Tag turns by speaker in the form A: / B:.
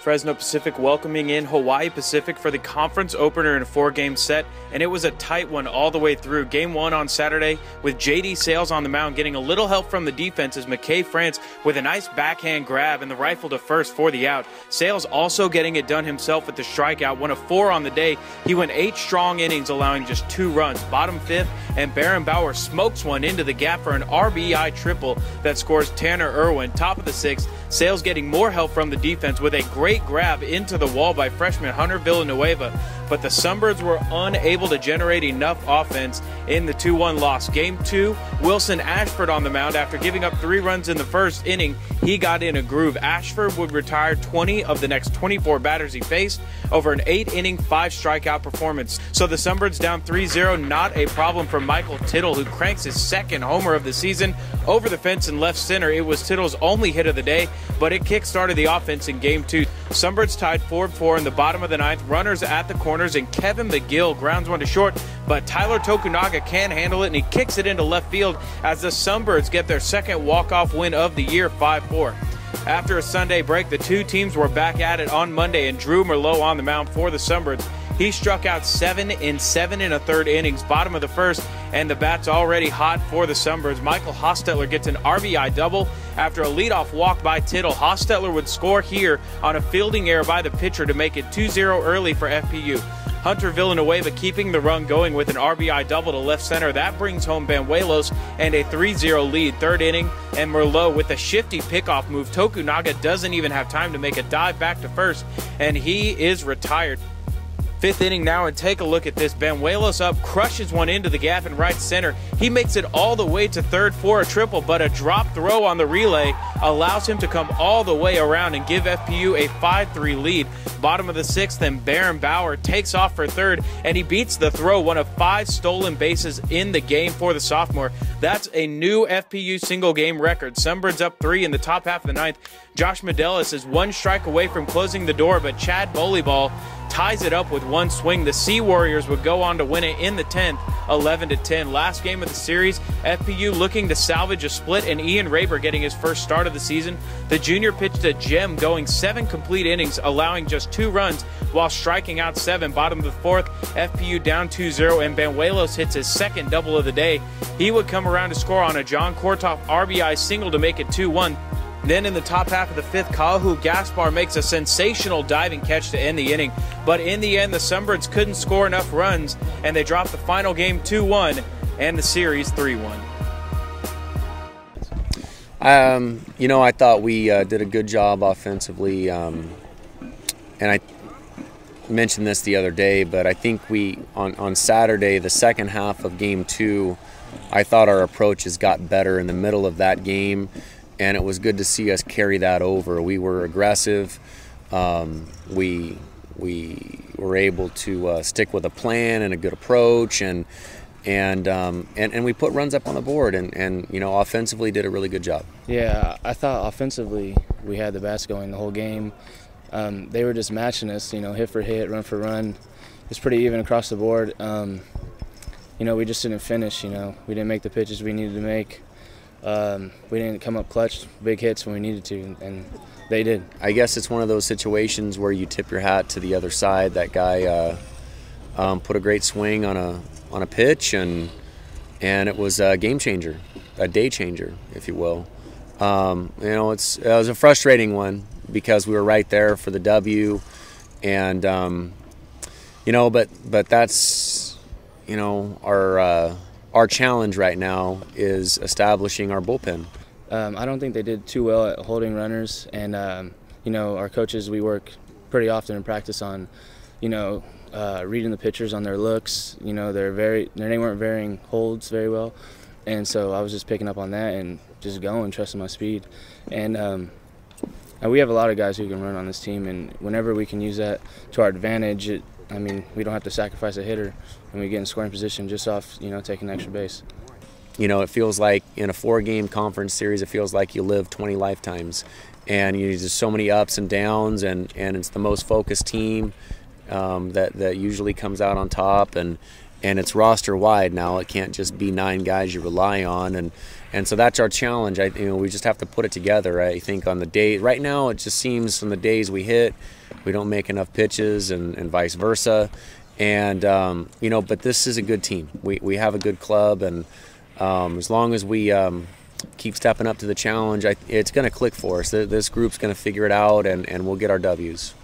A: Fresno Pacific welcoming in Hawaii Pacific for the conference opener in a 4-game set, and it was a tight one all the way through. Game 1 on Saturday with J.D. Sales on the mound, getting a little help from the defense as McKay France with a nice backhand grab and the rifle to first for the out. Sales also getting it done himself with the strikeout, 1 of 4 on the day. He went 8 strong innings, allowing just 2 runs. Bottom 5th, and Baron Bauer smokes one into the gap for an RBI triple that scores Tanner Irwin. Top of the 6th, Sales getting more help from the defense with a great grab into the wall by freshman Hunter Villanueva, but the Sunbirds were unable to generate enough offense in the 2-1 loss. Game 2, Wilson Ashford on the mound after giving up 3 runs in the first inning. He got in a groove. Ashford would retire 20 of the next 24 batters he faced over an 8-inning, 5-strikeout performance. So the Sunbirds down 3-0, not a problem for Michael Tittle, who cranks his 2nd homer of the season over the fence in left center. It was Tittle's only hit of the day, but it kick-started the offense in Game 2. Sunbirds tied 4-4 in the bottom of the 9th. Runners at the corners, and Kevin McGill grounds one to short, but Tyler Tokunaga can't handle it, and he kicks it into left field as the Sunbirds get their 2nd walk-off win of the year, 5-4. After a Sunday break, the 2 teams were back at it on Monday, and Drew Merlot on the mound for the Sunbirds. He struck out 7 in 7 1/3 innings, bottom of the 1st, and the bat's already hot for the Sunbirds. Michael Hostetler gets an RBI double after a leadoff walk by Tittle. Hostetler would score here on a fielding error by the pitcher to make it 2-0 early for FPU. Hunter Villanueva keeping the run going with an RBI double to left center. That brings home Banuelos and a 3-0 lead. 3rd inning, and Merlot with a shifty pickoff move. Tokunaga doesn't even have time to make a dive back to first, and he is retired. 5th inning now, and take a look at this. Banuelos up, crushes one into the gap in right center. He makes it all the way to third for a triple, but a drop throw on the relay allows him to come all the way around and give FPU a 5-3 lead. Bottom of the 6th, then Baron Bauer takes off for 3rd, and he beats the throw, 1 of 5 stolen bases in the game for the sophomore. That's a new FPU single-game record. Sunbirds up 3 in the top half of the 9th. Josh Medelis is 1 strike away from closing the door, but Chad Volleyball ties it up with 1 swing. The Sea Warriors would go on to win it in the 10th, 11-10. Last game of the series, FPU looking to salvage a split, and Ian Raber getting his first start of the season. The junior pitched a gem, going 7 complete innings, allowing just 2 runs while striking out 7. Bottom of the 4th, FPU down 2-0, and Banuelos hits his 2nd double of the day. He would come around to score on a John Kortoff RBI single to make it 2-1. Then in the top half of the 5th, Kahu Gaspar makes a sensational diving catch to end the inning. But in the end, the Sunbirds couldn't score enough runs, and they dropped the final game 2-1 and the series 3-1.
B: I thought we did a good job offensively, and I mentioned this the other day, but I think on Saturday, the 2nd half of Game 2, I thought our approaches got better in the middle of that game, and it was good to see us carry that over. We were aggressive. We were able to stick with a plan and a good approach, and we put runs up on the board, and offensively did a really good job.
C: Yeah, I thought offensively we had the bats going the whole game. They were just matching us, hit for hit, run for run. It's pretty even across the board. We just didn't finish. We didn't make the pitches we needed to make. We didn't come up clutch, big hits when we needed to, and they did. I
B: guess it's one of those situations where you tip your hat to the other side. That guy put a great swing on a pitch, and it was a game changer, a day changer, if you will. It was a frustrating one because we were right there for the W, and but that's our challenge right now is establishing our bullpen.
C: I don't think they did too well at holding runners, and our coaches, we work pretty often in practice on reading the pitchers on their looks. They weren't varying holds very well, and so I was just picking up on that and just going, trusting my speed. And we have a lot of guys who can run on this team, and whenever we can use that to our advantage, we don't have to sacrifice a hitter, and we get in scoring position just off, taking an extra base.
B: It feels like in a 4-game conference series, it feels like you live 20 lifetimes, and there's so many ups and downs, and it's the most focused team that usually comes out on top, and and it's roster wide now. It can't just be 9 guys you rely on, and so that's our challenge. We just have to put it together. I think on the day right now, it just seems on the days we hit, we don't make enough pitches, and vice versa. And but this is a good team. We have a good club, and as long as we keep stepping up to the challenge, it's going to click for us. This group's going to figure it out, and we'll get our W's.